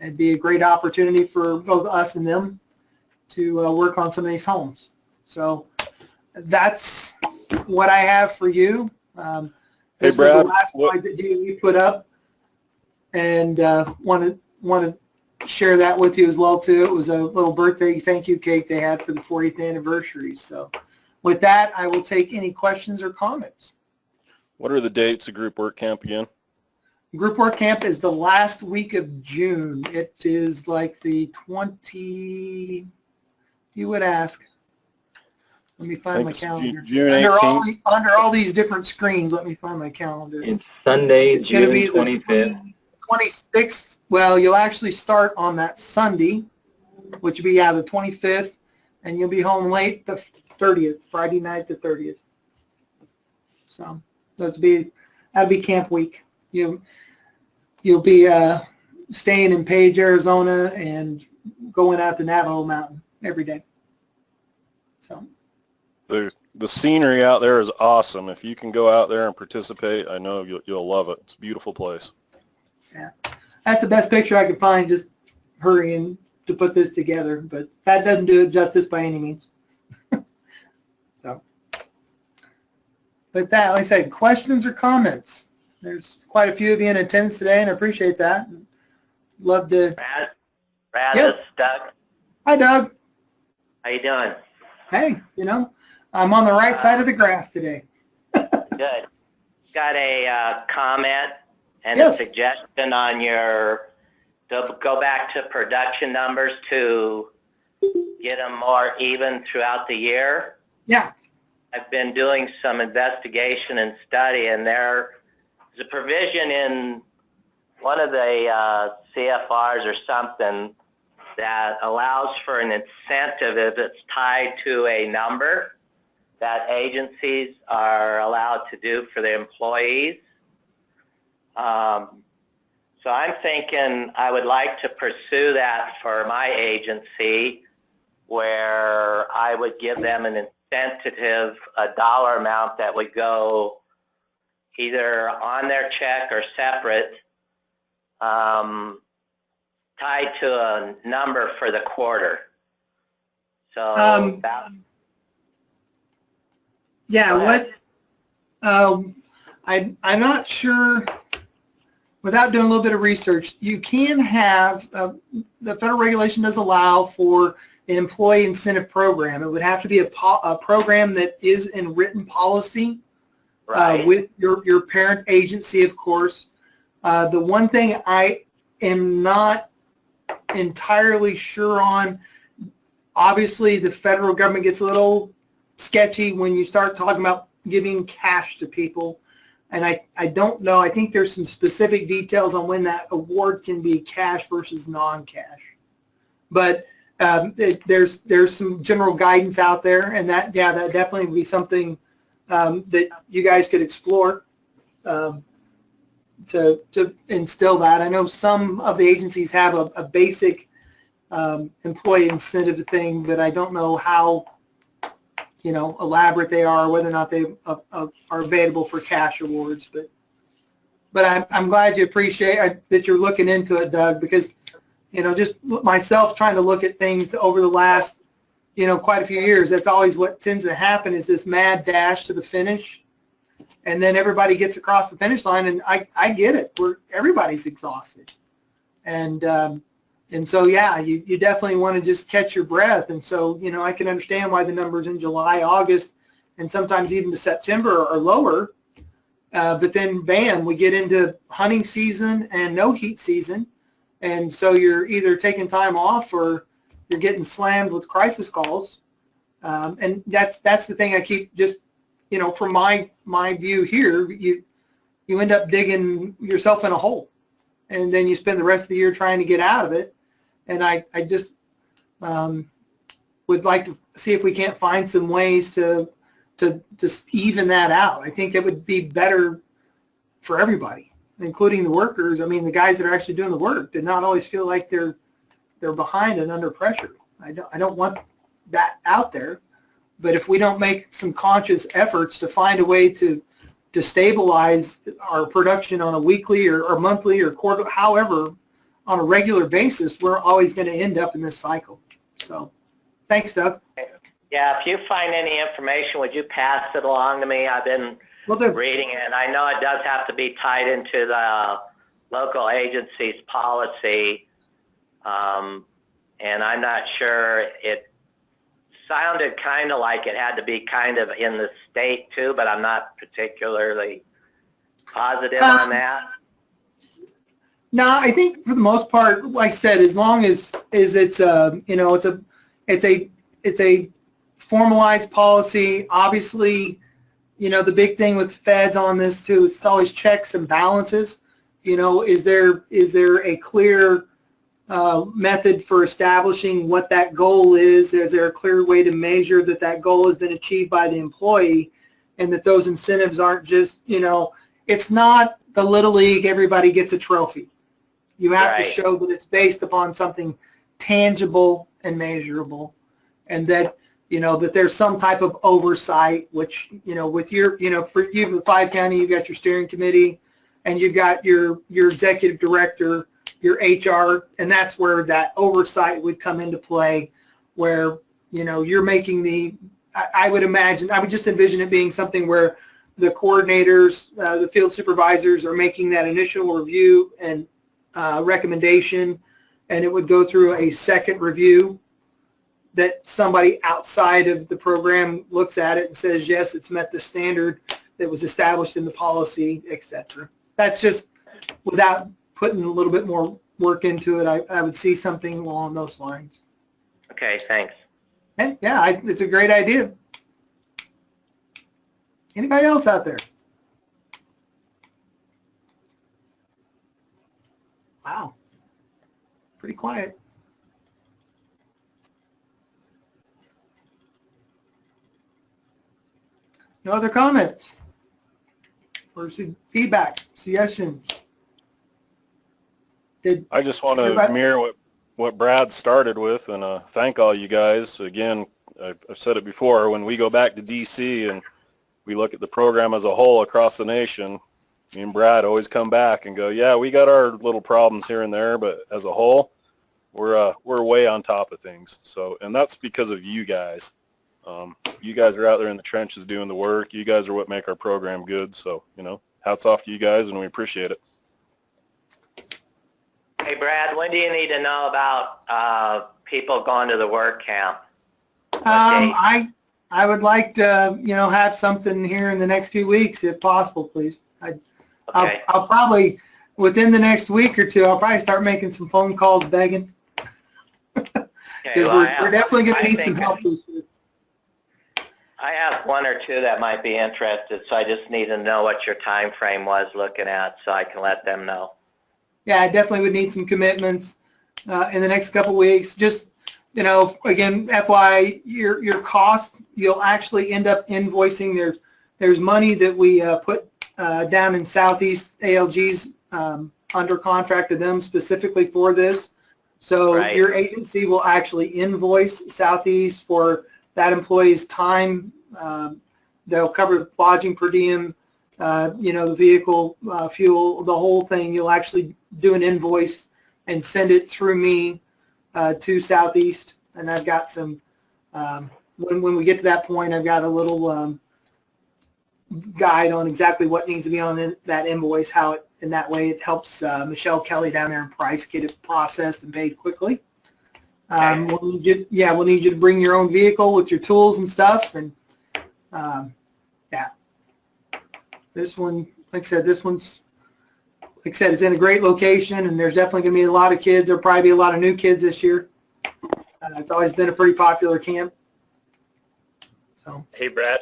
Speaker 2: It'd be a great opportunity for both us and them to work on some of these homes. So that's what I have for you. This was the last slide that you put up, and want to share that with you as well too. It was a little birthday thank you cake they had for the 40th anniversary. So with that, I will take any questions or comments.
Speaker 3: What are the dates of group work camp again?
Speaker 2: Group work camp is the last week of June. It is like the 20, you would ask. Let me find my calendar.
Speaker 3: June 18th.
Speaker 2: Under all these different screens, let me find my calendar.
Speaker 1: It's Sunday,
Speaker 2: It's going to be
Speaker 1: June 25th.
Speaker 2: 26th. Well, you'll actually start on that Sunday, which will be the 25th, and you'll be home late the 30th, Friday night the 30th. So that'll be camp week. You'll be staying in Page, Arizona, and going out to Navajo Mountain every day. So
Speaker 3: the scenery out there is awesome. If you can go out there and participate, I know you'll love it. It's a beautiful place.
Speaker 2: Yeah, that's the best picture I could find, just hurrying to put this together, but that doesn't do it justice by any means. So with that, like I said, questions or comments? There's quite a few of you in attendance today, and I appreciate that. Love to.
Speaker 4: Brad,
Speaker 2: Yep.
Speaker 4: It's Doug.
Speaker 2: Hi, Doug.
Speaker 4: How you doing?
Speaker 2: Hey, I'm on the right side of the grass today.
Speaker 4: Good. Got a comment and
Speaker 2: Yes.
Speaker 4: a suggestion on to go back to production numbers to get them more even throughout the year.
Speaker 2: Yeah.
Speaker 4: I've been doing some investigation and study, and there's a provision in one of the CFRs or something that allows for an incentive if it's tied to a number that agencies are allowed to do for their employees. So I'm thinking I would like to pursue that for my agency, where I would give them an incentive, a dollar amount that would go either on their check or separate, tied to a number for the quarter. So
Speaker 2: I'm not sure. Without doing a little bit of research, you can have, the federal regulation does allow for an employee incentive program. It would have to be a program that is in written policy,
Speaker 4: right.
Speaker 2: with your parent agency, of course. The one thing I am not entirely sure on, obviously the federal government gets a little sketchy when you start talking about giving cash to people. And I don't know. I think there's some specific details on when that award can be cash versus non-cash. But there's some general guidance out there, and that definitely would be something that you guys could explore to instill that. I know some of the agencies have a basic employee incentive thing, but I don't know how elaborate they are, whether or not they are available for cash awards. But I'm glad you appreciate that you're looking into it, Doug, because just myself trying to look at things over the last you know, quite a few years, that's always what tends to happen, is this mad dash to the finish. And then everybody gets across the finish line, and I get it. Everybody's exhausted. And so, yeah, you definitely want to just catch your breath. And so, you know, I can understand why the numbers in July, August, and sometimes even to September are lower. But then, bam, we get into hunting season and no heat season. And so you're either taking time off or you're getting slammed with crisis calls. And that's the thing I keep just, you know, from my view here, you end up digging yourself in a hole, and then you spend the rest of the year trying to get out of it. And I just would like to see if we can't find some ways to even that out. I think it would be better for everybody, including the workers. I mean, the guys that are actually doing the work did not always feel like they're behind and under pressure. I don't want that out there. But if we don't make some conscious efforts to find a way to stabilize our production on a weekly or monthly or quarter, however, on a regular basis, we're always going to end up in this cycle. So thanks, Doug.
Speaker 4: Yeah, if you find any information, would you pass it along to me? I've been reading it, and I know it does have to be tied into the local agency's policy, and I'm not sure. It sounded kind of like it had to be kind of in the state too, but I'm not particularly positive on that.
Speaker 2: No, I think for the most part, like I said, as long as it's you know, it's a formalized policy. Obviously, you know, the big thing with feds on this too, it's always checks and balances. You know, is there a clear method for establishing what that goal is? Is there a clear way to measure that goal has been achieved by the employee, and that those incentives aren't just, you know, it's not the Little League, everybody gets a trophy. You have to show that it's based upon something tangible and measurable, and that, you know, that there's some type of oversight, which, you know, with your, you know, for you, the 5-county, you've got your steering committee, and you've got your executive director, your HR, and that's where that oversight would come into play, where, you know, you're making I would just envision it being something where the coordinators, the field supervisors are making that initial review and recommendation, and it would go through a second review that somebody outside of the program looks at it and says, yes, it's met the standard that was established in the policy, etc. That's just, without putting a little bit more work into it, I would see something along those lines.
Speaker 4: Okay, thanks.
Speaker 2: And yeah, it's a great idea. Anybody else out there? Wow, pretty quiet. No other comments or feedback, suggestions?
Speaker 3: I just want to mirror what Brad started with, and thank all you guys. Again, I've said it before, when we go back to D.C. and we look at the program as a whole across the nation, me and Brad always come back and go, yeah, we got our little problems here and there, but as a whole, we're way on top of things. So, and that's because of you guys. You guys are out there in the trenches doing the work. You guys are what make our program good. So, you know, hats off to you guys, and we appreciate it.
Speaker 4: Hey, Brad, when do you need to know about people going to the work camp?
Speaker 2: I would like to, you know, have something here in the next few weeks, if possible, please.
Speaker 4: Okay.
Speaker 2: I'll probably, within the next week or two, I'll probably start making some phone calls begging.
Speaker 4: Okay, well,
Speaker 2: we're definitely going to need some help this year.
Speaker 4: I have one or two that might be interested, so I just need to know what your time frame was looking at so I can let them know.
Speaker 2: Yeah, I definitely would need some commitments in the next couple weeks. Just, you know, again, FYI, your cost, you'll actually end up invoicing. There's money that we put down in Southeast ALG's under contract to them specifically for this. So your agency will actually invoice Southeast for that employee's time. They'll cover lodging per diem, you know, the vehicle, fuel, the whole thing. You'll actually do an invoice and send it through me to Southeast. And I've got some When we get to that point, I've got a little guide on exactly what needs to be on that invoice, how it, in that way it helps Michelle Kelly down there in Price get it processed and paid quickly. We'll need you to bring your own vehicle with your tools and stuff. And yeah, this one, like I said, it's in a great location, and there's definitely going to be a lot of kids. There'll probably be a lot of new kids this year. It's always been a pretty popular camp. So.
Speaker 5: Hey, Brad.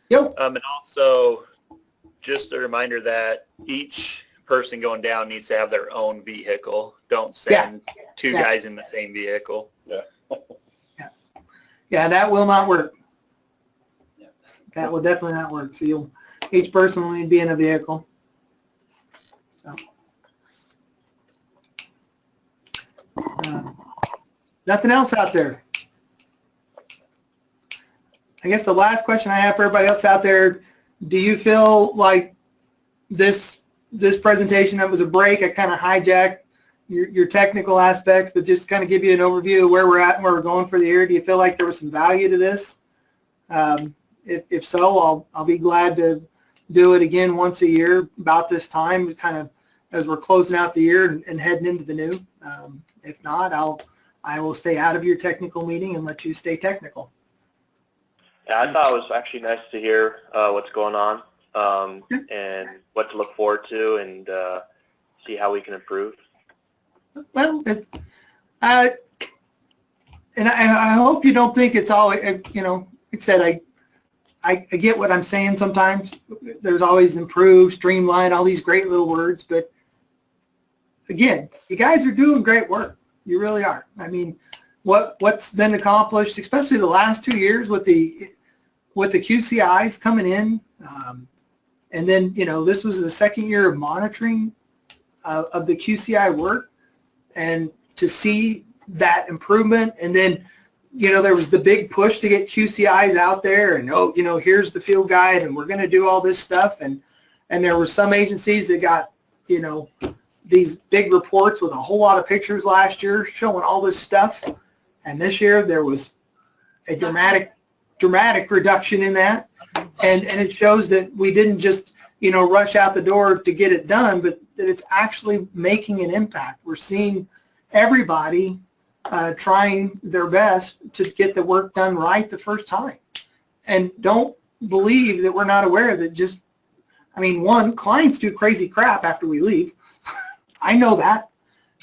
Speaker 2: Yep.
Speaker 5: And also, just a reminder that each person going down needs to have their own vehicle. Don't send two guys in the same vehicle.
Speaker 2: Yeah, that will not work. That will definitely not work. So each person will need to be in a vehicle. So. Nothing else out there. I guess the last question I have for everybody else out there, do you feel like this presentation, that was a break? I kind of hijacked your technical aspects, but just kind of give you an overview of where we're at and where we're going for the year. Do you feel like there was some value to this? If so, I'll be glad to do it again once a year about this time, kind of as we're closing out the year and heading into the new. If not, I will stay out of your technical meeting and let you stay technical.
Speaker 6: Yeah, I thought it was actually nice to hear what's going on and what to look forward to and see how we can improve.
Speaker 2: Well, and I hope you don't think it's all, like I said, I get what I'm saying sometimes. There's always improve, streamline, all these great little words, but again, you guys are doing great work. You really are. I mean, what's been accomplished, especially the last 2 years with the QCIs coming in, and then, this was the second year of monitoring of the QCI work, and to see that improvement, and then, there was the big push to get QCIs out there, and here's the field guide, and we're going to do all this stuff, and there were some agencies that got, these big reports with a whole lot of pictures last year showing all this stuff, and this year there was a dramatic reduction in that, and it shows that we didn't just rush out the door to get it done, but that it's actually making an impact. We're seeing everybody trying their best to get the work done right the first time, and don't believe that we're not aware that one, clients do crazy crap after we leave. I know that,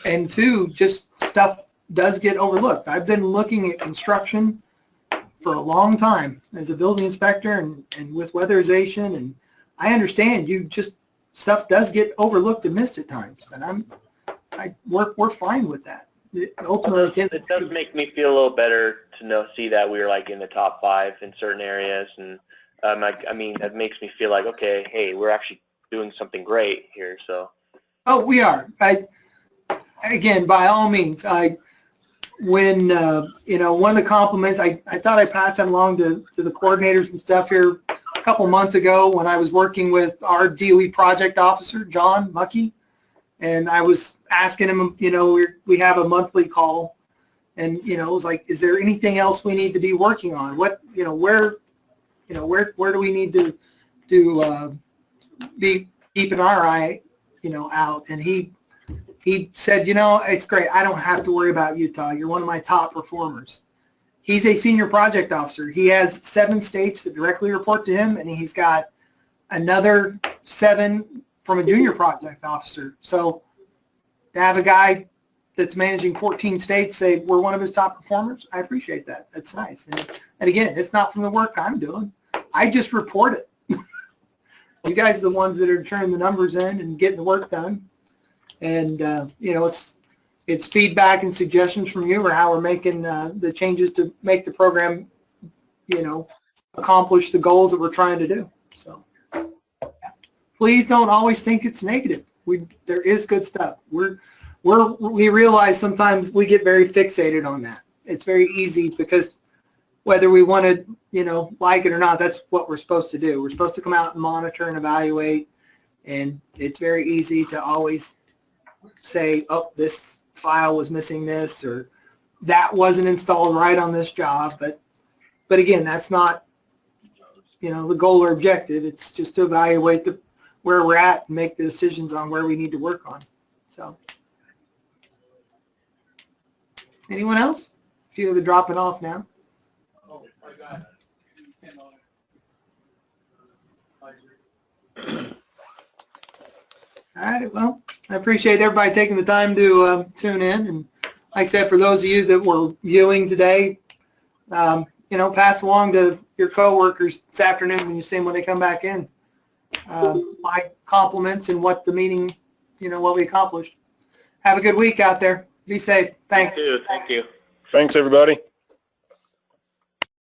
Speaker 2: and two, just stuff does get overlooked. I've been looking at construction for a long time as a building inspector and with weatherization, and I understand stuff does get overlooked and missed at times, and we're fine with that. Ultimately,
Speaker 6: it does make me feel a little better to see that we're like in the top 5 in certain areas, and that makes me feel like, okay, hey, we're actually doing something great here. So.
Speaker 2: Oh, we are. Again, by all means, when one of the compliments, I thought I passed that along to the coordinators and stuff here a couple months ago when I was working with our DOE project officer, John Muckey, and I was asking him, we have a monthly call, and it was like, is there anything else we need to be working on? What, where do we need to be keeping our eye out? And he said, it's great. I don't have to worry about Utah. You're one of my top performers. He's a senior project officer. He has 7 states that directly report to him, and he's got another 7 from a junior project officer. So to have a guy that's managing 14 states say we're one of his top performers, I appreciate that. That's nice. And again, it's not from the work I'm doing. I just report it. You guys are the ones that are turning the numbers in and getting the work done. And, it's feedback and suggestions from you or how we're making the changes to make the program, accomplish the goals that we're trying to do. So please don't always think it's negative. There is good stuff. We realize sometimes we get very fixated on that. It's very easy because whether we want to, like it or not, that's what we're supposed to do. We're supposed to come out and monitor and evaluate, and it's very easy to always say, oh, this file was missing this, or that wasn't installed right on this job. But But again, that's not, you know, the goal or objective. It's just to evaluate where we're at and make the decisions on where we need to work on. So, anyone else? A few of it dropping off now. All right, well, I appreciate everybody taking the time to tune in. And like I said, for those of you that were viewing today, you know, pass along to your coworkers this afternoon when you see them when they come back in. My compliments and what the meeting, you know, what we accomplished. Have a good week out there. Be safe. Thanks.
Speaker 6: You too. Thank you.
Speaker 3: Thanks, everybody.